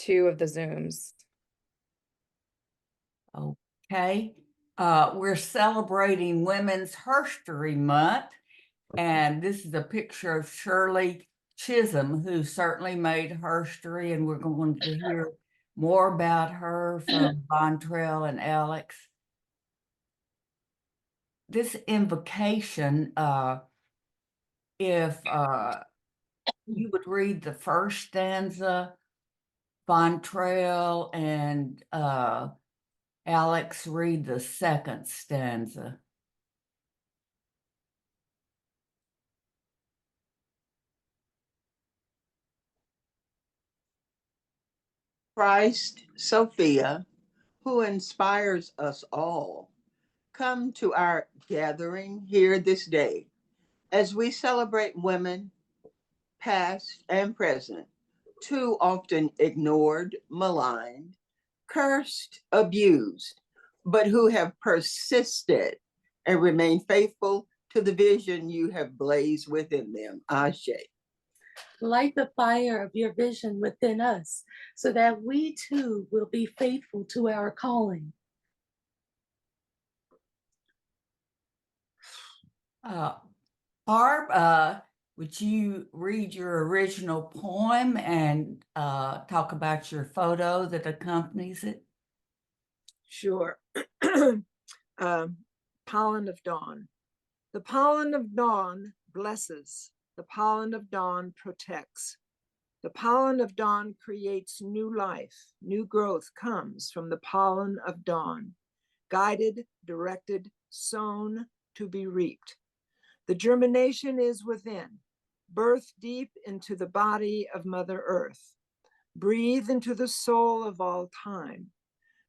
2 of the Zooms. Okay. We're celebrating Women's History Month, and this is a picture of Shirley Chisholm, who certainly made history, and we're going to hear more about her from Bontrell and Alex. This invocation, if you would read the first stanza, Bontrell and Alex read the second stanza. Christ, Sophia, who inspires us all, come to our gathering here this day as we celebrate women, past and present, too often ignored, maligned, cursed, abused, but who have persisted and remain faithful to the vision you have blazed within them. Ashe. Light the fire of your vision within us so that we too will be faithful to our calling. Barb, would you read your original poem and talk about your photo that accompanies it? Sure. Pollen of dawn. The pollen of dawn blesses. The pollen of dawn protects. The pollen of dawn creates new life. New growth comes from the pollen of dawn, guided, directed, sown to be reaped. The germination is within. Birth deep into the body of Mother Earth. Breathe into the soul of all time.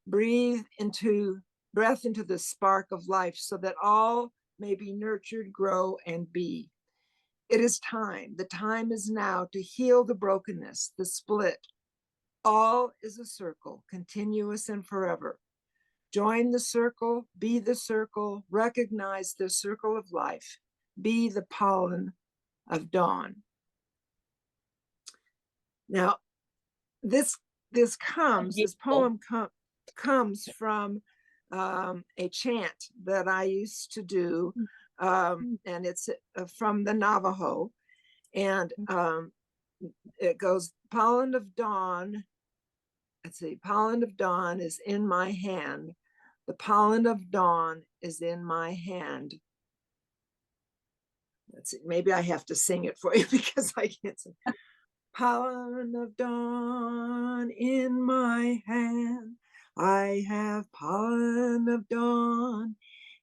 Breathe into breath into the spark of life so that all may be nurtured, grow, and be. It is time. The time is now to heal the brokenness, the split. All is a circle, continuous and forever. Join the circle, be the circle, recognize the circle of life, be the pollen of dawn. Now, this poem comes from a chant that I used to do, and it's from the Navajo, and it goes, pollen of dawn, let's see, pollen of dawn is in my hand, the pollen of dawn is in my hand. Let's see, maybe I have to sing it for you because I can't sing. Pollen of dawn in my hand, I have pollen of dawn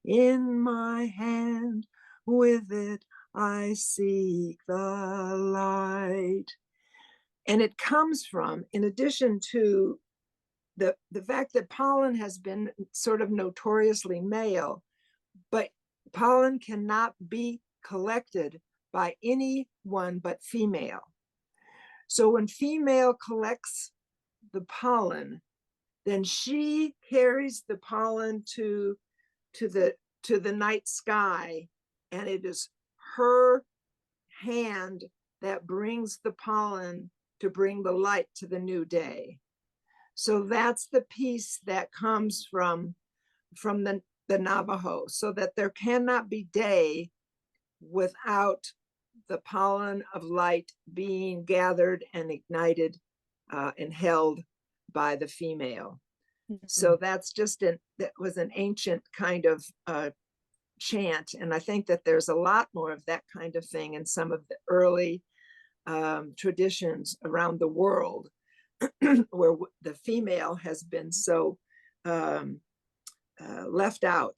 in my hand, with it I seek the light. And it comes from, in addition to the fact that pollen has been sort of notoriously male, but pollen cannot be collected by anyone but female. So when female collects the pollen, then she carries the pollen to the night sky, and it is her hand that brings the pollen to bring the light to the new day. So that's the piece that comes from the Navajo, so that there cannot be day without the pollen of light being gathered and ignited and held by the female. So that's that was an ancient kind of chant. And I think that there's a lot more of that kind of thing in some of the early traditions around the world where the female has been so left out.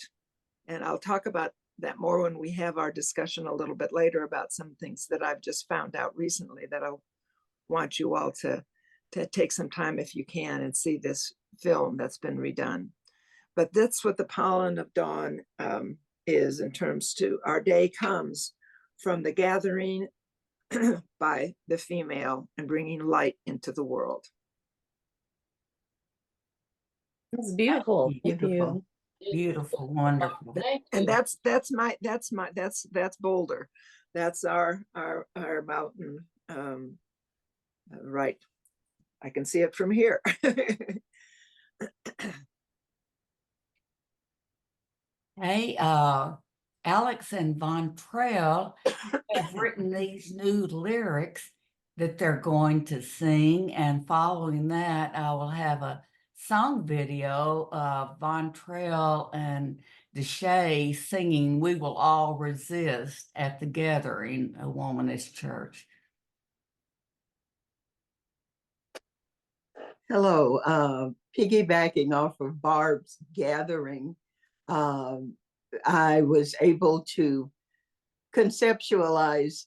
And I'll talk about that more when we have our discussion a little bit later about some things that I've just found out recently that I want you all to take some time, if you can, and see this film that's been redone. But that's what the pollen of dawn is in terms to our day comes from the gathering by the female and bringing light into the world. It's beautiful. Beautiful. Beautiful, wonderful. And that's Boulder. That's our mountain, right I can see it from here. Hey, Alex and Von Trail have written these new lyrics that they're going to sing, and following that, I will have a song video of Von Trail and Deshay singing "We Will All Resist" at the gathering, a womanist church. Hello, piggybacking off of Barb's gathering, I was able to conceptualize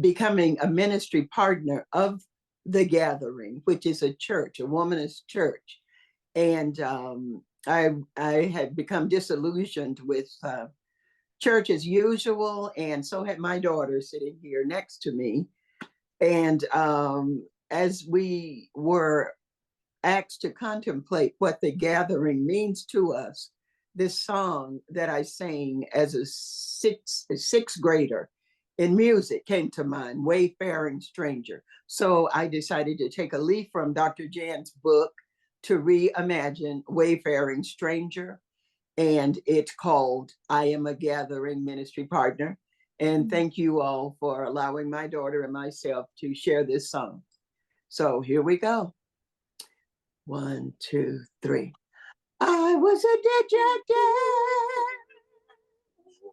becoming a ministry partner of the gathering, which is a church, a womanist church. And I had become disillusioned with church as usual, and so had my daughter sitting here next to me. And as we were asked to contemplate what the gathering means to us, this song that I sang as a sixth grader in music came to mind, Wayfaring Stranger. So I decided to take a leaf from Dr. Jan's book to reimagine Wayfaring Stranger. And it's called I Am a Gathering Ministry Partner. And thank you all for allowing my daughter and myself to share this song. So here we go. 1, 2, 3. I was a dejected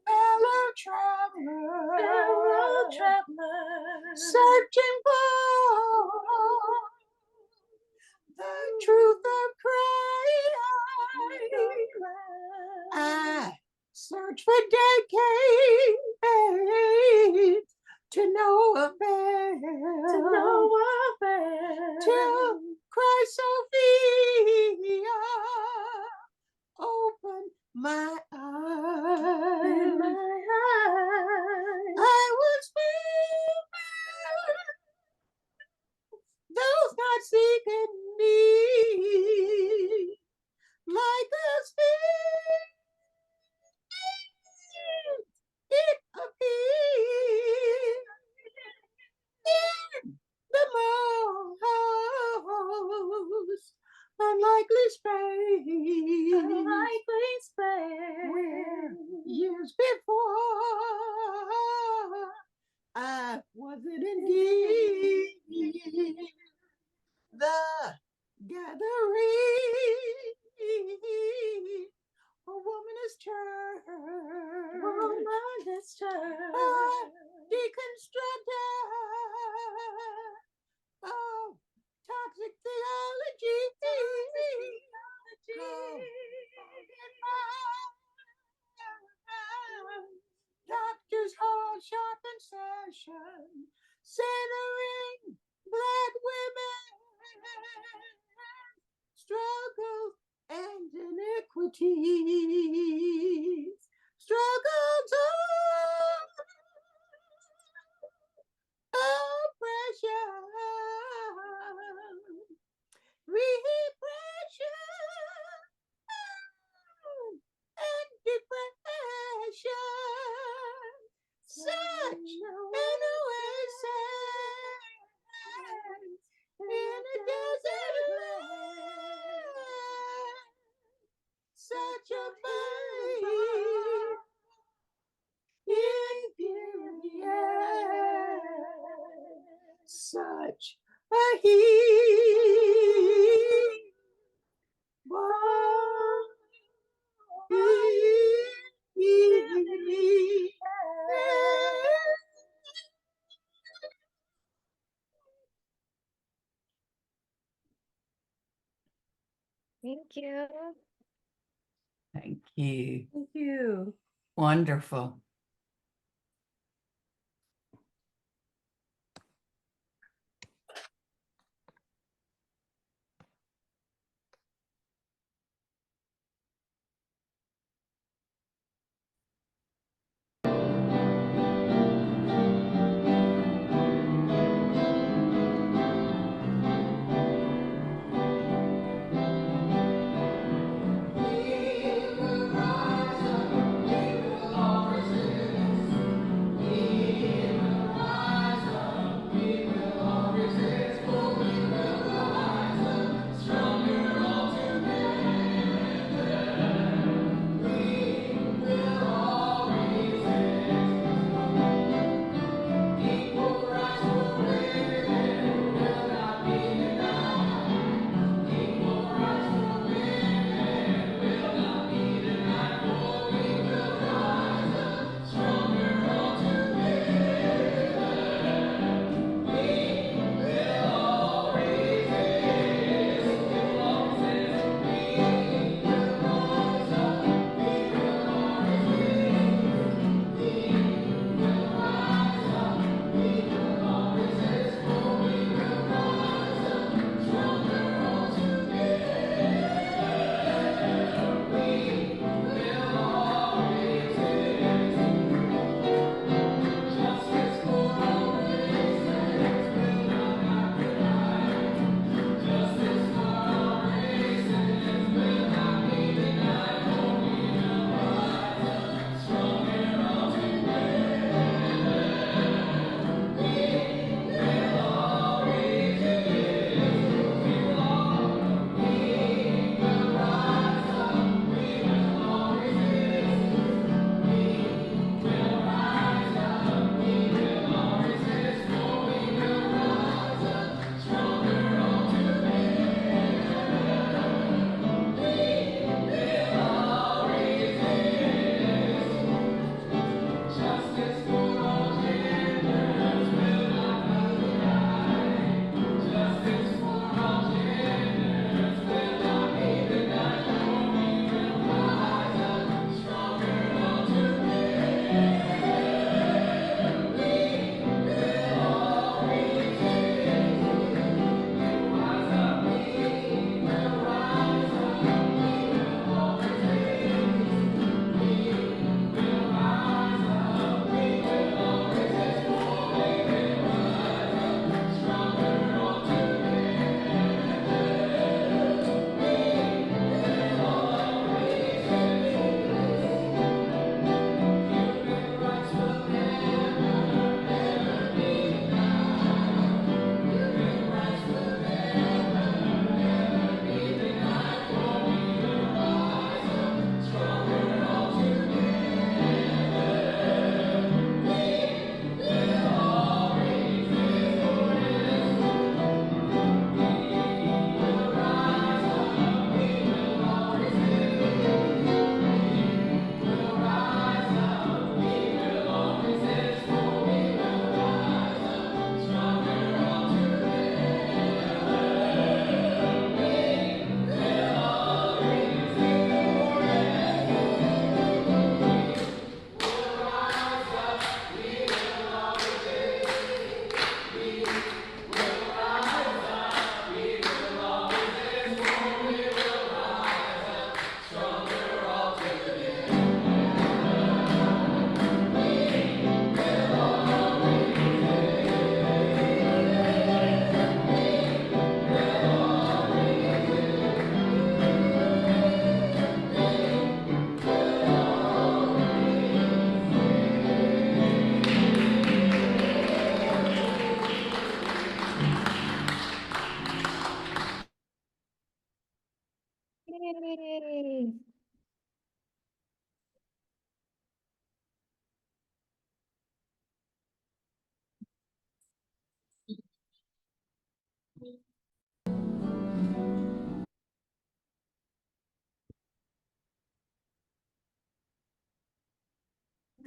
fellow traveler, searching for the truth of Christ. I searched for decades to no avail. Till Christ Sophia open my eyes. I was filled, those not seeking me, like a spirit, it appeared in the most unlikely space. Where years before I wasn't indeed the gathering, a womanist church. Deconstructed of toxic theology. Doctors hold sharpened session, centering Black women, struggles and iniquities, struggles of oppression, repression, and depression. Such an oasis in a desert land. Such a faith in period. Such a heat. Thank you. Thank you. Thank you. Wonderful. We will rise up, we will all resist.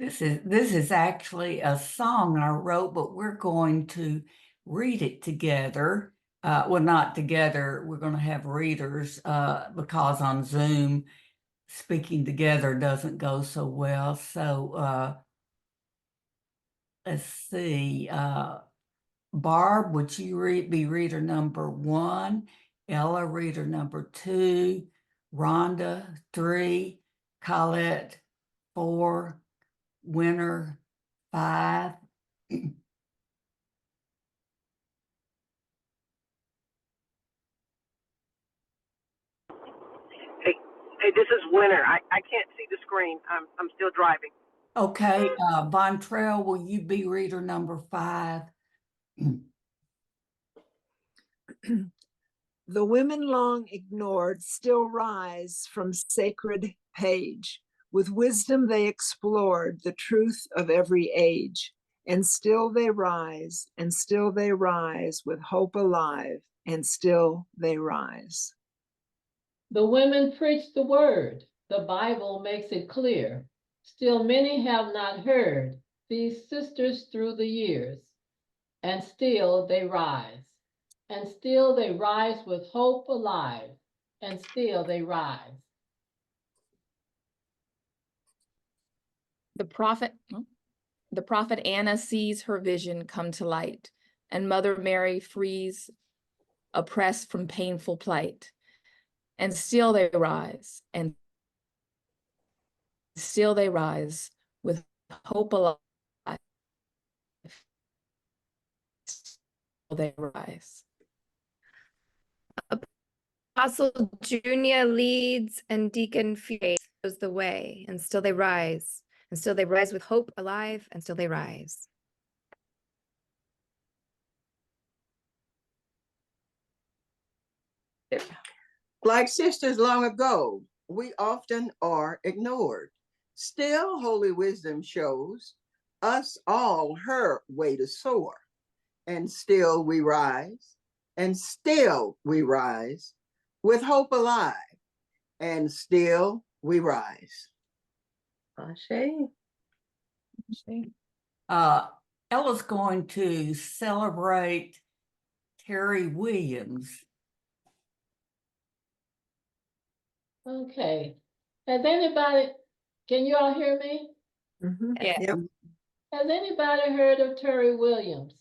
This is actually a song I wrote, but we're going to read it together. Well, not together. We're going to have readers because on Zoom, speaking together doesn't go so well. So let's see. Barb, would you be reader number 1? Ella, reader number 2. Rhonda, 3. Colette, 4. Winner, 5. Hey, this is Winter. I can't see the screen. I'm still driving. Okay, Von Trail, will you be reader number 5? The women long ignored still rise from sacred page. With wisdom they explored the truth of every age. And still they rise, and still they rise with hope alive, and still they rise. The women preach the word. The Bible makes it clear. Still many have not heard these sisters through the years. And still they rise. And still they rise with hope alive. And still they rise. The prophet Anna sees her vision come to light, and Mother Mary frees oppressed from painful plight. And still they rise, and still they rise with hope alive. Still they rise. Apostle Junia leads and Deacon Faith shows the way, and still they rise. And still they rise with hope alive, and still they rise. Like sisters long ago, we often are ignored. Still, Holy Wisdom shows us all her way to soar. And still we rise, and still we rise, with hope alive, and still we rise. Ashe. Ella's going to celebrate Terry Williams. Okay. Has anybody, can you all hear me? Yeah. Yep. Has anybody heard of Terry Williams?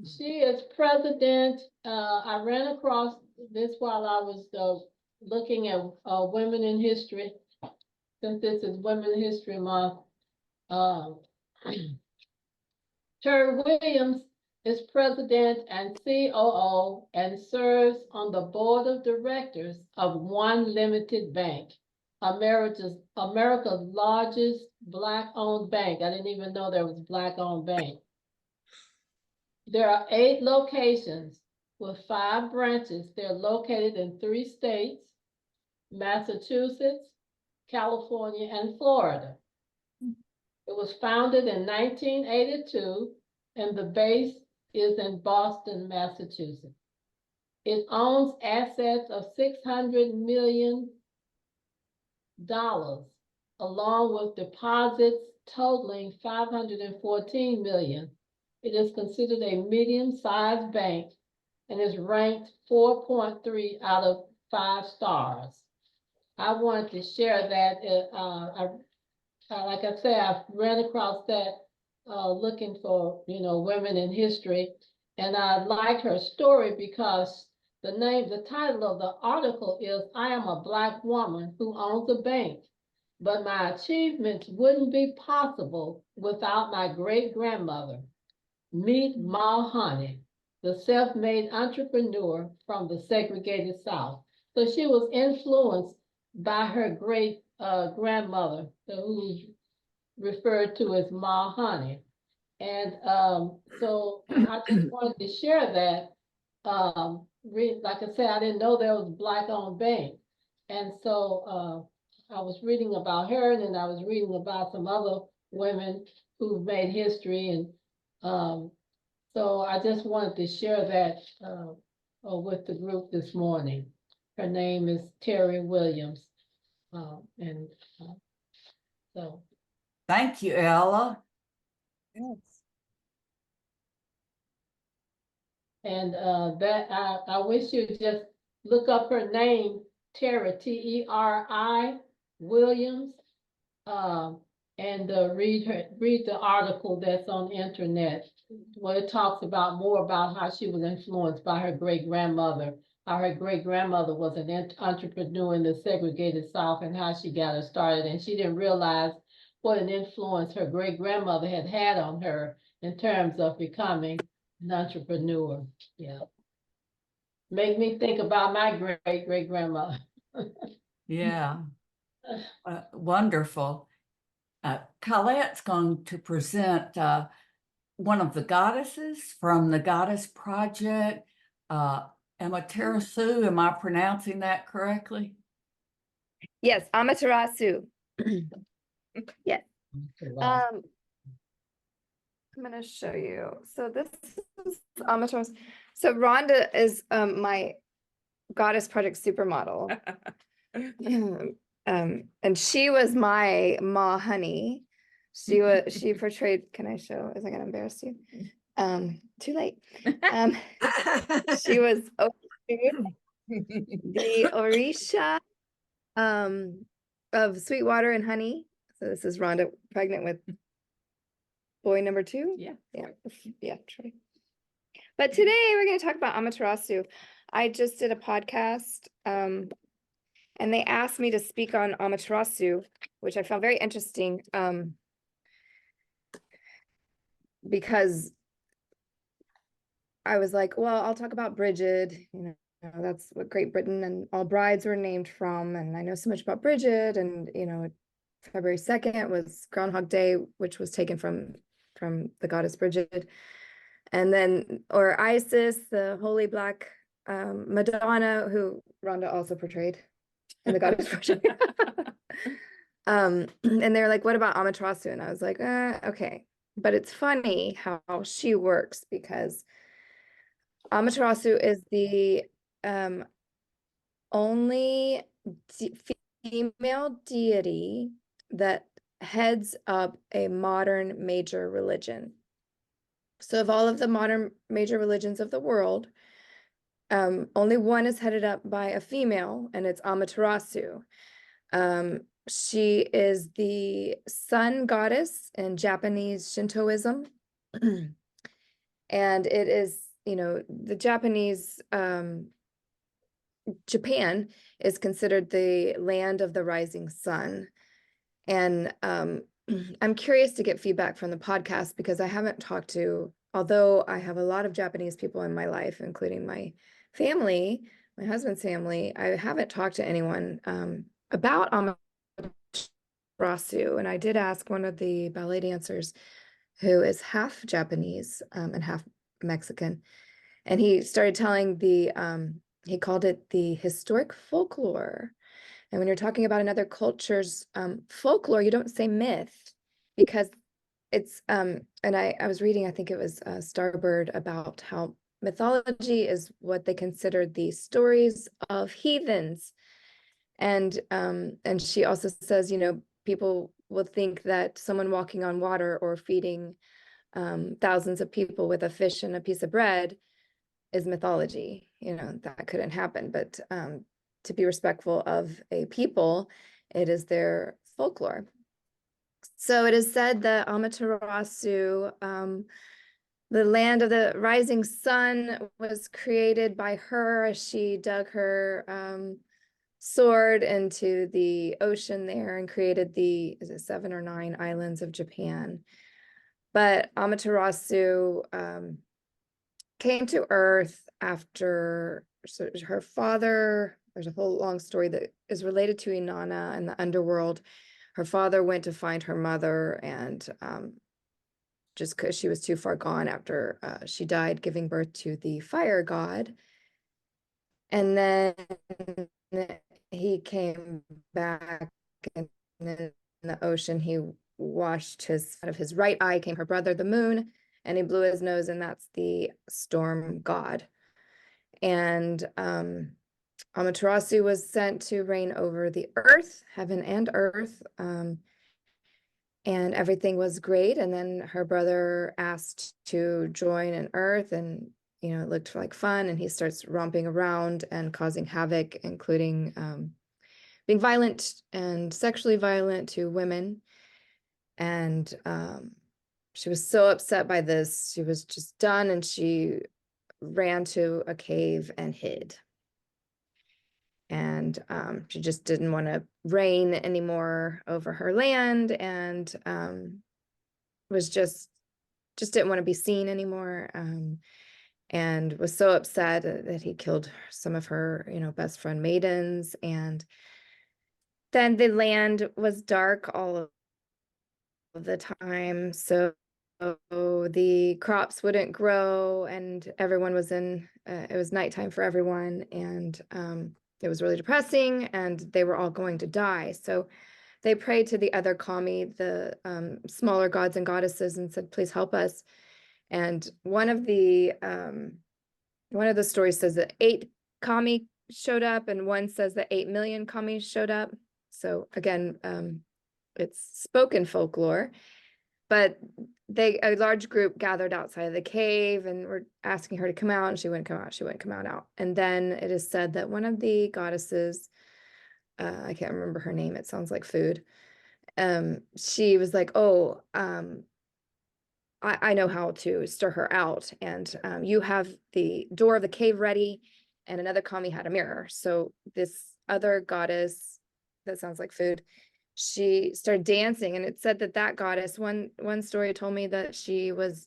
She is president. I ran across this while I was looking at women in history, since this is Women History Month. Terry Williams is president and COO and serves on the board of directors of One Limited Bank, America's largest Black-owned bank. I didn't even know there was Black-owned bank. There are 8 locations with 5 branches. They're located in 3 states, Massachusetts, California, and Florida. It was founded in 1982, and the base is in Boston, Massachusetts. It owns assets of $600 million, along with deposits totaling $514 million. It is considered a medium-sized bank and is ranked 4.3 out of 5 stars. I wanted to share that. Like I said, I ran across that looking for, women in history. And I like her story because the title of the article is, I am a Black woman who owns a bank, but my achievements wouldn't be possible without my great-grandmother. Meet Ma Honey, the self-made entrepreneur from the segregated South. So she was influenced by her great grandmother, who's referred to as Ma Honey. And so I just wanted to share that. Like I said, I didn't know there was a Black-owned bank. And so I was reading about her, and then I was reading about some other women who've made history. And so I just wanted to share that with the group this morning. Her name is Terry Williams. So Thank you, Ella. Yes. And I wish you'd just look up her name, Terry, Teri Williams. And read the article that's on the internet, where it talks about more about how she was influenced by her great-grandmother, how her great-grandmother was an entrepreneur in the segregated South, and how she got her started. And she didn't realize what an influence her great-grandmother had on her in terms of becoming an entrepreneur. Yeah. Make me think about my great-great-grandmother. Yeah, wonderful. Colette's going to present one of the goddesses from the Goddess Project, Amaterasu. Am I pronouncing that correctly? Yes, Amaterasu. Yes. I'm going to show you. So this is Amaterasu. So Rhonda is my Goddess Project supermodel. And she was my Ma Honey. She portrayed, can I show? Is I gonna embarrass you? Too late. She was the Orisha of Sweetwater and Honey. So this is Rhonda pregnant with boy number 2. Yeah, Troy. But today we're going to talk about Amaterasu. I just did a podcast, and they asked me to speak on Amaterasu, which I found very interesting, because I was like, well, I'll talk about Bridget, that's what Great Britain and all brides were named from, and I know so much about Bridget, and February 2nd was Groundhog Day, which was taken from the goddess Bridget. And then, or Isis, the holy black Madonna, who Rhonda also portrayed in the Goddess Project. And they're like, what about Amaterasu? And I was like, okay. But it's funny how she works, because Amaterasu is the only female deity that heads up a modern major religion. So of all of the modern major religions of the world, only one is headed up by a female, and it's Amaterasu. She is the sun goddess in Japanese Shintoism. And it is, the Japanese, Japan is considered the land of the rising sun. And I'm curious to get feedback from the podcast, because I haven't talked to, although I have a lot of Japanese people in my life, including my family, my husband's family, I haven't talked to anyone about Amaterasu. And I did ask one of the ballet dancers, who is half Japanese and half Mexican. And he started telling he called it the historic folklore. And when you're talking about another culture's folklore, you don't say myth, because it's, and I was reading, I think it was Starbird, about how mythology is what they considered the stories of heathens. And she also says, people will think that someone walking on water or feeding thousands of people with a fish and a piece of bread is mythology. That couldn't happen. But to be respectful of a people, it is their folklore. So it is said that Amaterasu, the land of the rising sun, was created by her as she dug her sword into the ocean there and created is it 7 or 9 islands of Japan. But Amaterasu came to Earth after her father. There's a whole long story that is related to Inanna and the underworld. Her father went to find her mother, and just because she was too far gone after she died, giving birth to the fire god. And then he came back, and in the ocean, he washed out of his right eye came her brother, the moon, and he blew his nose, and that's the storm god. And Amaterasu was sent to reign over the earth, heaven and earth. and everything was great. And then her brother asked to join an Earth, and it looked like fun. And he starts romping around and causing havoc, including being violent and sexually violent to women. And she was so upset by this. She was just done, and she ran to a cave and hid. And she just didn't want to reign anymore over her land, and was just didn't want to be seen anymore, and was so upset that he killed some of her, best friend maidens. And then the land was dark all of the time, so the crops wouldn't grow, and everyone was it was nighttime for everyone, and it was really depressing, and they were all going to die. So they prayed to the other kami, the smaller gods and goddesses, and said, please help us. And one of the stories says that 8 kami showed up, and one says that 8 million kami showed up. So again, it's spoken folklore, but a large group gathered outside of the cave and were asking her to come out, and she wouldn't come out. She wouldn't come out. And then it is said that one of the goddesses, I can't remember her name, it sounds like food. She was like, oh, I know how to stir her out, and you have the door of the cave ready. And another kami had a mirror. So this other goddess, that sounds like food, she started dancing, and it said that goddess, one story told me that she was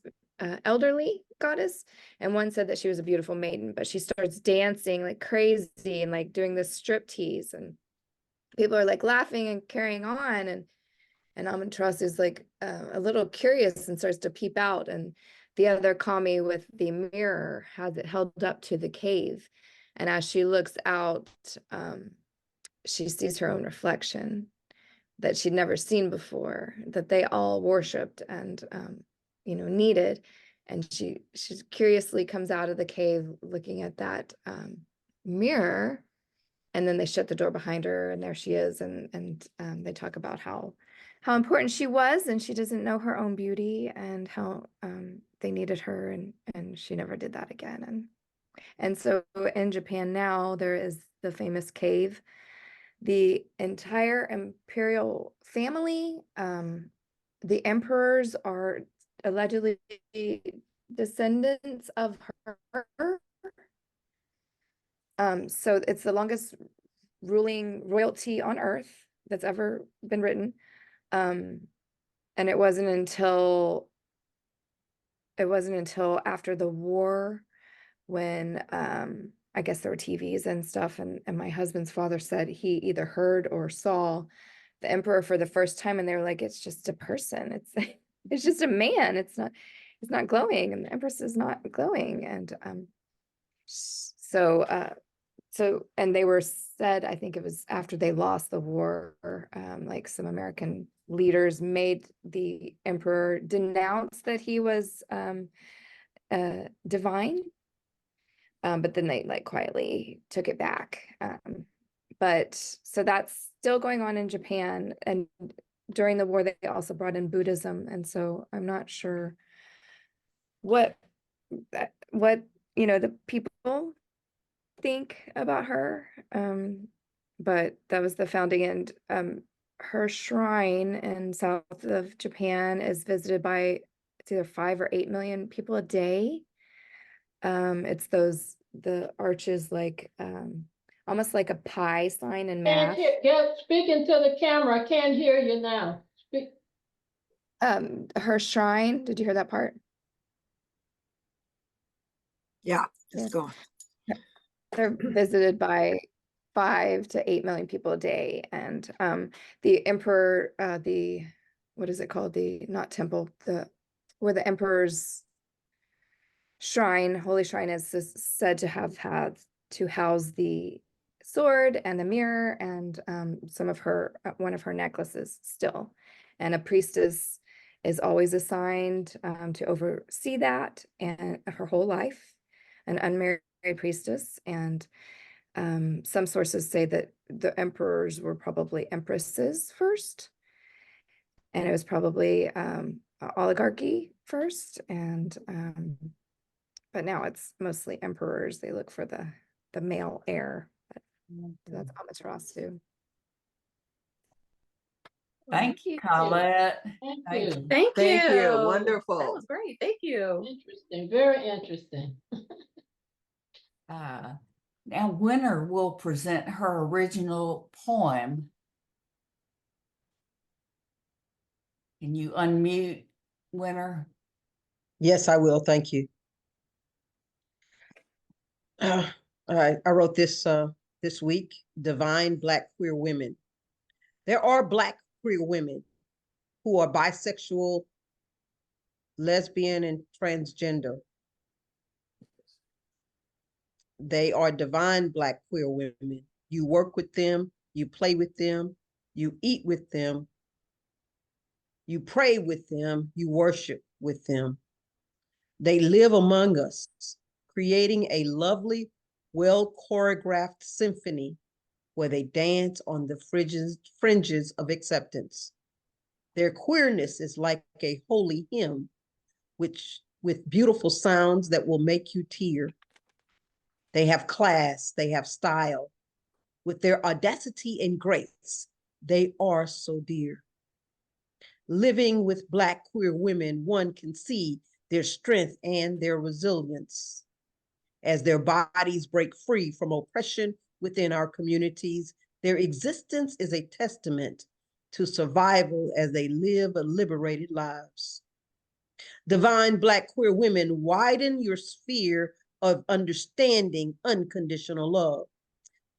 elderly goddess, and one said that she was a beautiful maiden. But she starts dancing like crazy and like doing this strip tease, and people are like laughing and carrying on, and Amaterasu is like a little curious and starts to peep out, and the other kami with the mirror has it held up to the cave, and as she looks out, she sees her own reflection that she'd never seen before, that they all worshipped and needed. And she curiously comes out of the cave looking at that mirror, and then they shut the door behind her, and there she is, and they talk about how important she was, and she doesn't know her own beauty, and how they needed her, and she never did that again. And so in Japan now, there is the famous cave. The entire imperial family, the emperors are allegedly descendants of her. So it's the longest ruling royalty on earth that's ever been written. And it wasn't until after the war, when I guess there were TVs and stuff, and my husband's father said he either heard or saw the emperor for the first time, and they were like, it's just a person, it's just a man, it's not glowing, and the empress is not glowing. And and they were said, I think it was after they lost the war, like some American leaders made the emperor denounce that he was divine. But then they like quietly took it back. But so that's still going on in Japan. And during the war, they also brought in Buddhism. And so I'm not sure what the people think about her. But that was the founding. And her shrine in south of Japan is visited by, it's either 5 or 8 million people a day. It's the arches, like almost like a pi sign in math. Speaking to the camera, I can't hear you now. Speak. Her shrine, did you hear that part? Yeah, it's gone. They're visited by 5 to 8 million people a day. And the emperor, what is it called? The, not temple, where the emperor's shrine, holy shrine, is said to have had to house the sword and the mirror and one of her necklaces still. And a priestess is always assigned to oversee that, and her whole life, an unmarried priestess. And some sources say that the emperors were probably empresses first, and it was probably oligarchy first, and but now it's mostly emperors. They look for the male heir. But that's homage Ross too. Thank you, Colette. Thank Thank you. Thank you. Thank you. That Wonderful. was great. Thank you. Interesting, very interesting. Now Winter will present her original poem. Can you unmute, Winter? Yes, I will. Thank you. All right, I wrote this this week, Divine Black Queer Women. There are Black queer women who are bisexual, lesbian, and transgender. They are divine Black queer women. You work with them, you play with them, you eat with them, you pray with them, you worship with them. They live among us, creating a lovely, well-choreographed symphony where they dance on the fringes of acceptance. Their queerness is like a holy hymn, with beautiful sounds that will make you tear. They have class, they have style. With their audacity and grace, they are so dear. Living with Black queer women, one can see their strength and their resilience. As their bodies break free from oppression within our communities, their existence is a testament to survival as they live liberated lives. Divine Black queer women, widen your sphere of understanding unconditional love.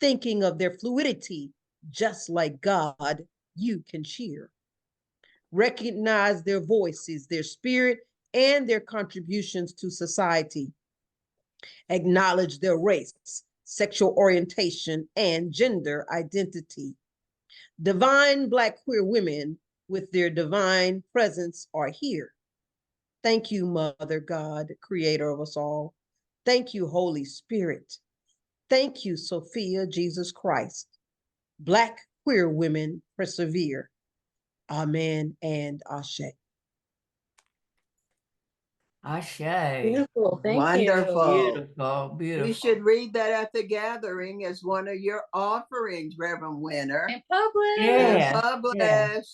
Thinking of their fluidity, just like God, you can cheer. Recognize their voices, their spirit, and their contributions to society. Acknowledge their race, sexual orientation, and gender identity. Divine Black queer women with their divine presence are here. Thank you, Mother God, creator of us all. Thank you, Holy Spirit. Thank you, Sophia, Jesus Christ. Black queer women persevere. Amen and Ashe. Ashe. Beautiful. Thank Wonderful. Beautiful, beautiful. We should read that at the gathering as one of your offerings, Reverend Winter. you. And publish. Yeah. And publish.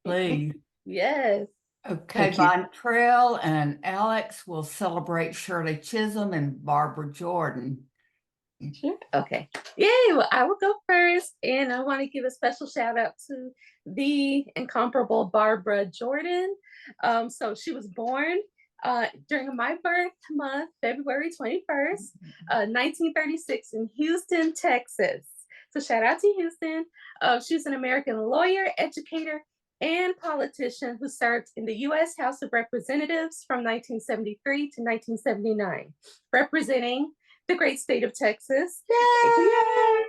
Please. Yes. Okay, Thank you. Bontrell and Alex will celebrate Shirley Chisholm and Barbara Jordan. Sure. Okay. Yay. Well, I will go first. And I want to give a special shout out to the incomparable Barbara Jordan. So she was born during my birth month, February 21st, 1936 in Houston, Texas. So shout out to Houston. She's an American lawyer, educator, and politician who served in the U.S. House of Representatives from 1973 to 1979, representing the great state of Texas. Yay!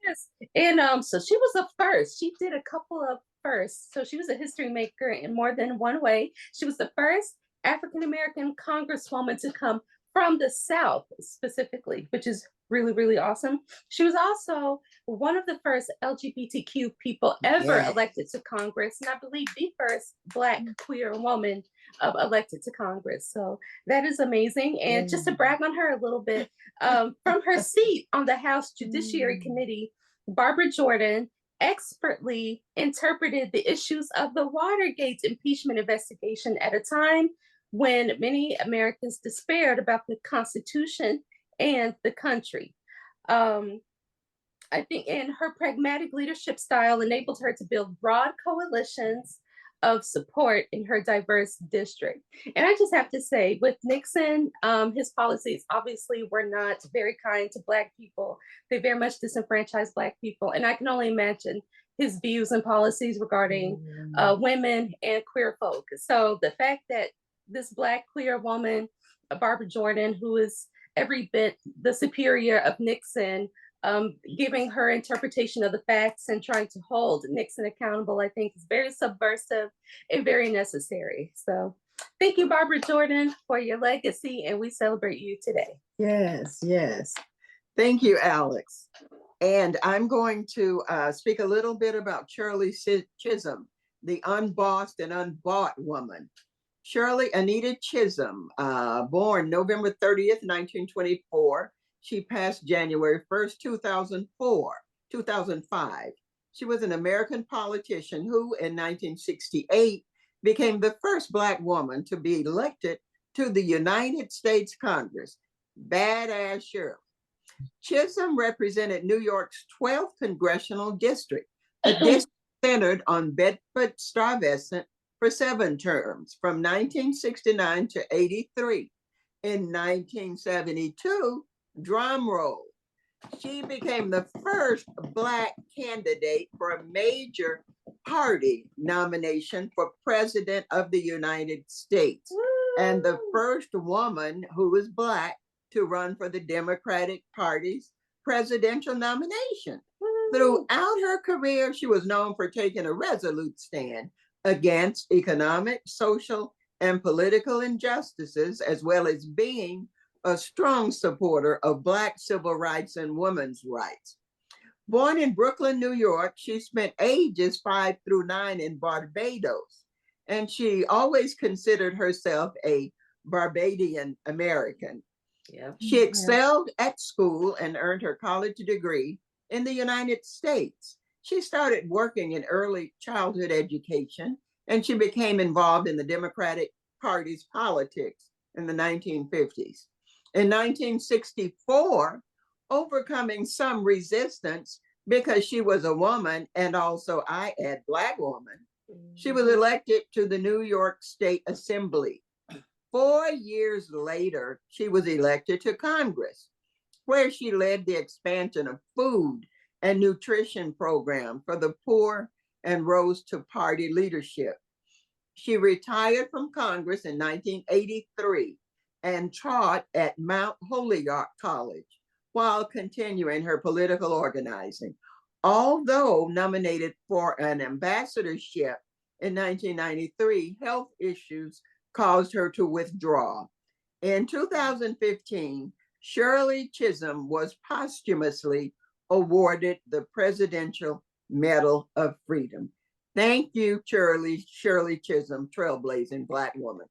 Yes. And so she was the first. She did a couple of firsts. So she was a history maker in more than one way. She was the first African-American congresswoman to come from the South specifically, which is really, really awesome. She was also one of the first LGBTQ people ever elected to Congress, and I believe the first Black queer woman elected to Congress. So that is amazing. And just to brag on her a little bit, from her seat on the House Judiciary Committee, Barbara Jordan expertly interpreted the issues of the Watergate impeachment investigation at a time when many Americans despaired about the Constitution and the country. I think her pragmatic leadership style enabled her to build broad coalitions of support in her diverse district. And I just have to say, with Nixon, his policies obviously were not very kind to Black people. They very much disenfranchised Black people. And I can only imagine his views and policies regarding women and queer folk. So the fact that this Black queer woman, Barbara Jordan, who is every bit the superior of Nixon, giving her interpretation of the facts and trying to hold Nixon accountable, I think is very subversive and very necessary. So thank you, Barbara Jordan, for your legacy, and we celebrate you today. Yes, yes. Thank you, Alex. And I'm going to speak a little bit about Shirley Chisholm. the unbossed and unbought woman. Shirley Anita Chisholm, born November 30th, 1924. She passed January 1st, 2005. She was an American politician who, in 1968, became the first Black woman to be elected to the United States Congress. Badass Shirley. Chisholm represented New York's 12th congressional district, a district centered on Bedford-Stuyvesant for 7 terms, from 1969 to 83. In 1972, drum roll, she became the first Black candidate for a major party nomination for President of the United States, and the first woman who was Black to run for the Democratic Party's presidential nomination. Throughout her career, she was known for taking a resolute stand against economic, social, and political injustices, as well as being a strong supporter of Black civil rights and women's rights. Born in Brooklyn, New York, she spent ages 5 through 9 in Barbados, and she always considered herself a Barbadian American. Yeah. She excelled at school and earned her college degree in the United States. She started working in early childhood education, and she became involved in the Democratic Party's politics in the 1950s. In 1964, overcoming some resistance because she was a woman and also, I add, Black woman, she was elected to the New York State Assembly. 4 years later, she was elected to Congress, where she led the expansion of food and nutrition program for the poor and rose to party leadership. She retired from Congress in 1983 and taught at Mount Holyoke College while continuing her political organizing. Although nominated for an ambassadorship in 1993, health issues caused her to withdraw. In 2015, Shirley Chisholm was posthumously awarded the Presidential Medal of Freedom. Thank you, Shirley Chisholm, trailblazing Black woman.